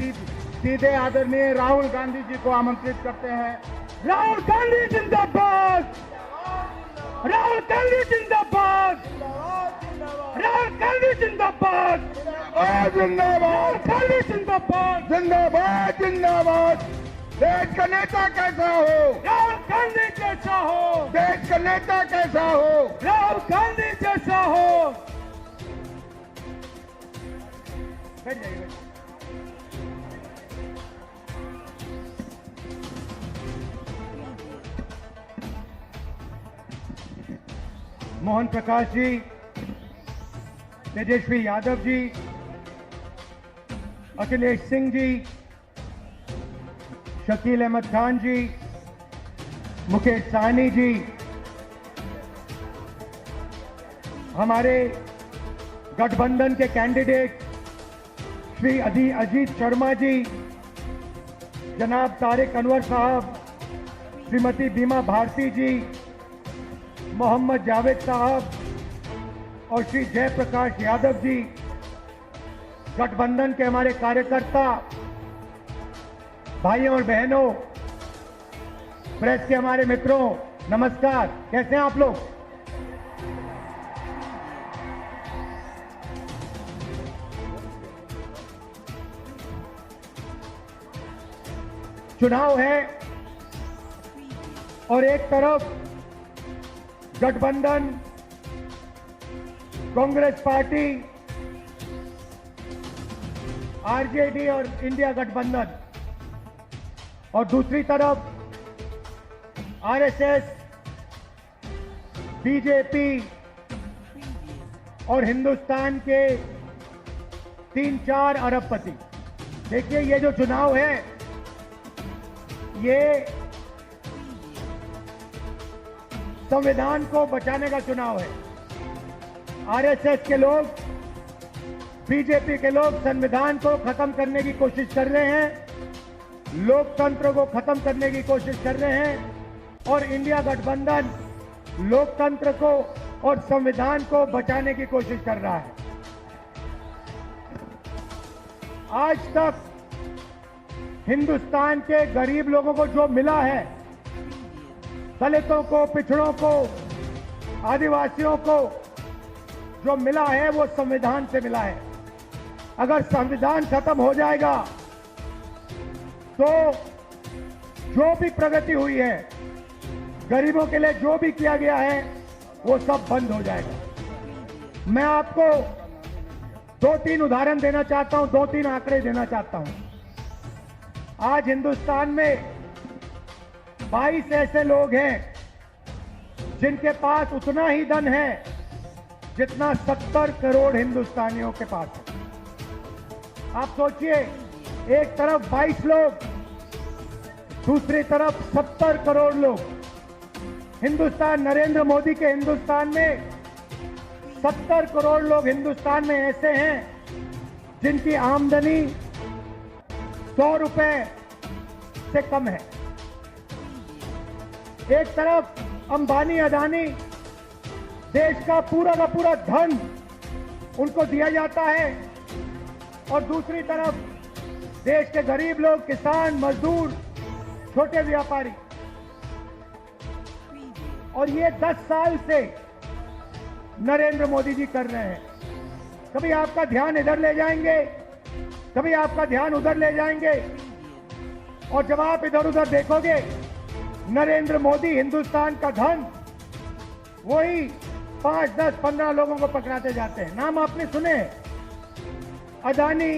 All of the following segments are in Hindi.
सीधे आदरणीय राहुल गांधी जी को आमंत्रित करते हैं। राहुल गांधी जिंदाबाद, राहुल गांधी जिंदाबाद, राहुल गांधी जिंदाबाद, जिंदाबाद, गांधी जिंदाबाद, जिंदाबाद, जिंदाबाद। देश का नेता कैसा हो? राहुल गांधी जैसा हो। देश का नेता कैसा हो? राहुल गांधी जैसा हो। बैठ जाइए। मोहन प्रकाश जी, तेजस्वी यादव जी, अखिलेश सिंह जी, शकील अहमद खान जी, मुकेश सहनी जी, हमारे गठबंधन के कैंडिडेट श्री अजीत शर्मा जी, जनाब तारिक अनवर साहब, श्रीमती बीमा भारती जी, मोहम्मद जावेद साहब और श्री जयप्रकाश यादव जी, गठबंधन के हमारे कार्यकर्ता, भाइयों और बहनों, प्रेस के हमारे मित्रों, नमस्कार। कैसे हैं आप लोग? चुनाव है और एक तरफ गठबंधन, कांग्रेस पार्टी, आरजेडी और इंडिया गठबंधन, और दूसरी तरफ आरएसएस, बीजेपी और हिंदुस्तान के 3-4 अरबपति। देखिए, ये जो चुनाव है ये संविधान को बचाने का चुनाव है। आरएसएस के लोग, बीजेपी के लोग संविधान को खत्म करने की कोशिश कर रहे हैं, लोकतंत्र को खत्म करने की कोशिश कर रहे हैं, और इंडिया गठबंधन लोकतंत्र को और संविधान को बचाने की कोशिश कर रहा है। आज तक हिंदुस्तान के गरीब लोगों को जो मिला है, दलितों को, पिछड़ों को, आदिवासियों को जो मिला है वो संविधान से मिला है। अगर संविधान खत्म हो जाएगा तो जो भी प्रगति हुई है, गरीबों के लिए जो भी किया गया है, वो सब बंद हो जाएगा। मैं आपको 2-3 उदाहरण देना चाहता हूं, 2-3 आंकड़े देना चाहता हूं। आज हिंदुस्तान में 22 ऐसे लोग हैं जिनके पास उतना ही धन है जितना 70 करोड़ हिंदुस्तानियों के पास है। आप सोचिए, एक तरफ 22 लोग, दूसरी तरफ 70 करोड़ लोग। हिंदुस्तान, नरेंद्र मोदी के हिंदुस्तान में 70 करोड़ लोग हिंदुस्तान में ऐसे हैं जिनकी आमदनी 100 रुपए से कम है। एक तरफ अंबानी, अदानी, देश का पूरा धन उनको दिया जाता है, और दूसरी तरफ देश के गरीब लोग, किसान, मजदूर, छोटे व्यापारी। और ये 10 साल से नरेंद्र मोदी जी कर रहे हैं। कभी आपका ध्यान इधर ले जाएंगे, कभी आपका ध्यान उधर ले जाएंगे, और जब आप इधर उधर देखोगे, नरेंद्र मोदी हिंदुस्तान का धन वही 5, 10, 15 लोगों को पकड़ाते जाते हैं। नाम आपने सुने, अदानी,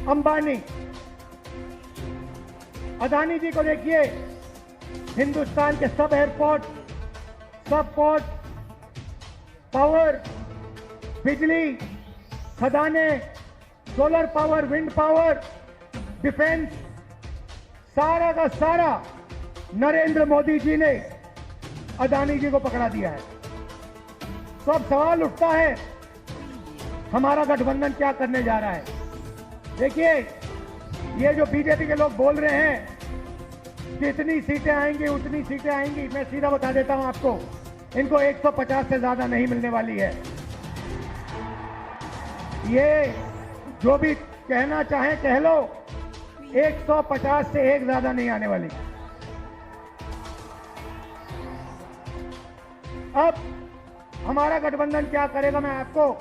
अंबानी। अदानी जी को देखिए, हिंदुस्तान के सब एयरपोर्ट, सब पोर्ट, पावर, बिजली, खदाने, solar power, wind power, defence, सारा का सारा नरेंद्र मोदी जी ने अदानी जी को पकड़ा दिया है। तो अब सवाल उठता है, हमारा गठबंधन क्या करने जा रहा है? देखिए, ये जो बीजेपी के लोग बोल रहे हैं जितनी सीटें आएंगी उतनी सीटें आएंगी, मैं सीधा बता देता हूं आपको, इनको 150 से ज्यादा नहीं मिलने वाली है। ये जो भी कहना चाहें कह लो, 150 से एक ज्यादा नहीं आने वाली। अब हमारा गठबंधन क्या करेगा, मैं आपको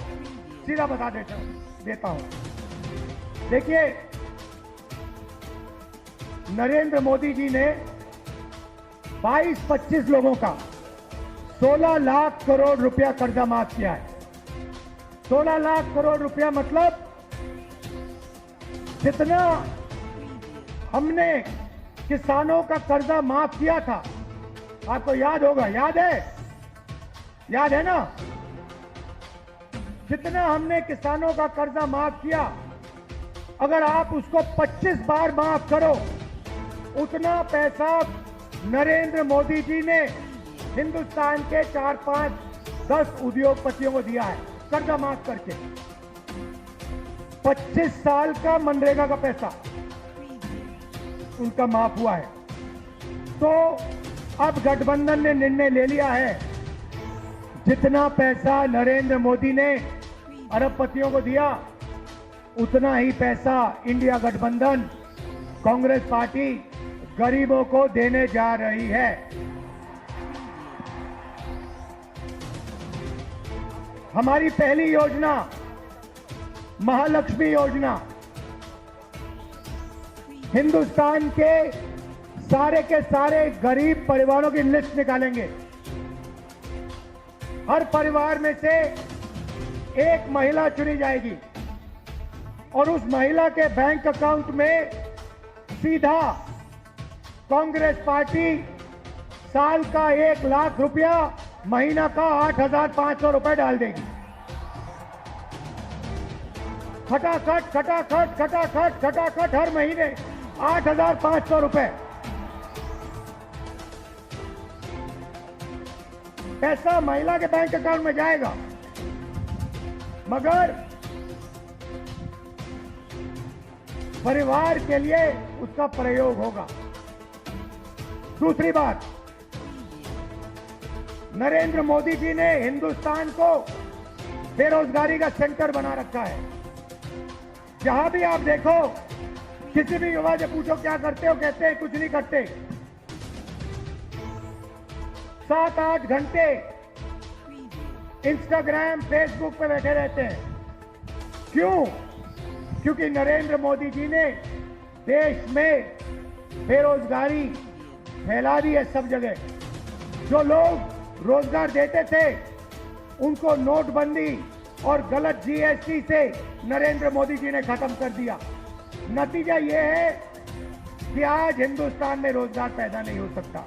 सीधा बता देता हूं। देखिए, नरेंद्र मोदी जी ने 22-25 लोगों का 16 लाख करोड़ रुपया कर्जा माफ किया है। 16 लाख करोड़ रुपया मतलब जितना हमने किसानों का कर्जा माफ किया था, आपको याद होगा, याद है ना? जितना हमने किसानों का कर्जा माफ किया, अगर आप उसको 25 बार माफ करो, उतना पैसा नरेंद्र मोदी जी ने हिंदुस्तान के 4-5-10 उद्योगपतियों को दिया है, कर्जा माफ करके। 25 साल का मनरेगा का पैसा उनका माफ हुआ है। तो अब गठबंधन ने निर्णय ले लिया है, जितना पैसा नरेंद्र मोदी ने अरबपतियों को दिया, उतना ही पैसा इंडिया गठबंधन कांग्रेस पार्टी गरीबों को देने जा रही है। हमारी पहली योजना महालक्ष्मी योजना, हिंदुस्तान के सारे गरीब परिवारों की लिस्ट निकालेंगे। हर परिवार में से एक महिला चुनी जाएगी और उस महिला के बैंक अकाउंट में सीधा कांग्रेस पार्टी साल का 1 लाख रुपया, महीना का 8,500 रुपए डाल देगी। खटाखट हर महीने 8,500 रुपए पैसा महिला के बैंक अकाउंट में जाएगा, मगर परिवार के लिए उसका प्रयोग होगा। दूसरी बात, नरेंद्र मोदी जी ने हिंदुस्तान को बेरोजगारी का सेंटर बना रखा है। जहां भी आप देखो, किसी भी युवा से पूछो क्या करते हो, कहते हैं कुछ नहीं करते। 7-8 घंटे इंस्टाग्राम, फेसबुक पे बैठे रहते हैं। क्यों? क्योंकि नरेंद्र मोदी जी ने देश में बेरोजगारी फैला दी है सब जगह। जो लोग रोजगार देते थे, उनको नोटबंदी और गलत जीएसटी से नरेंद्र मोदी जी ने खत्म कर दिया। नतीजा यह है कि आज हिंदुस्तान में रोजगार पैदा नहीं हो सकता।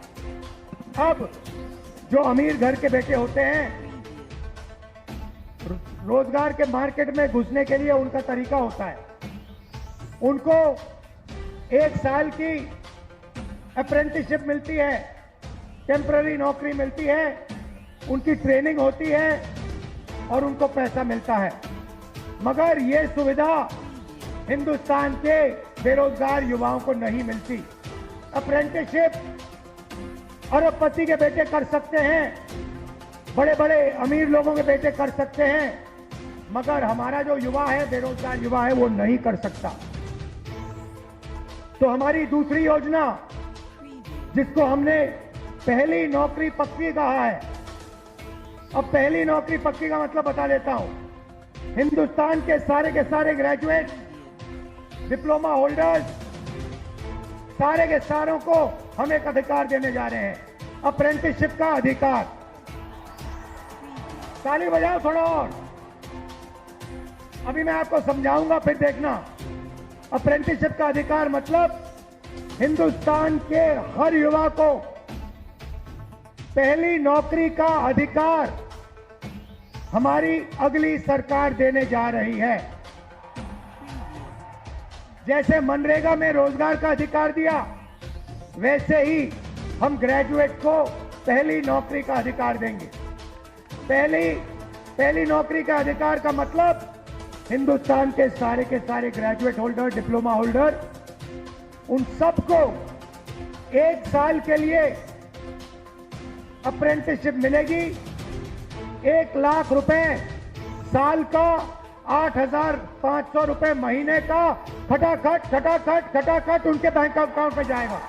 अब जो अमीर घर के बेटे होते हैं, रोजगार के मार्केट में घुसने के लिए उनका तरीका होता है, उनको 1 साल की अप्रेंटिसशिप मिलती है, टेम्पररी नौकरी मिलती है, उनकी ट्रेनिंग होती है और उनको पैसा मिलता है। मगर ये सुविधा हिंदुस्तान के बेरोजगार युवाओं को नहीं मिलती। अप्रेंटिसशिप अरबपति के बेटे कर सकते हैं, बड़े बड़े अमीर लोगों के बेटे कर सकते हैं, मगर हमारा जो युवा है, बेरोजगार युवा है, वो नहीं कर सकता। तो हमारी दूसरी योजना, जिसको हमने पहली नौकरी पक्की कहा है, अब पहली नौकरी पक्की का मतलब बता देता हूं। हिंदुस्तान के सारे ग्रेजुएट, डिप्लोमा होल्डर्स, सारे के सारों को हम एक अधिकार देने जा रहे हैं, अप्रेंटिसशिप का अधिकार। ताली बजाओ थोड़ा और, अभी मैं आपको समझाऊंगा, फिर देखना। अप्रेंटिसशिप का अधिकार मतलब हिंदुस्तान के हर युवा को पहली नौकरी का अधिकार हमारी अगली सरकार देने जा रही है। जैसे मनरेगा में रोजगार का अधिकार दिया, वैसे ही हम ग्रेजुएट को पहली नौकरी का अधिकार देंगे। पहली नौकरी का अधिकार का मतलब हिंदुस्तान के सारे ग्रेजुएट होल्डर, डिप्लोमा होल्डर, उन सबको 1 साल के लिए अप्रेंटिसशिप मिलेगी। 1 लाख रुपए साल का 8,500 रुपए महीने का खटाखट खटाखट खटाखट उनके बैंक अकाउंट में जाएगा।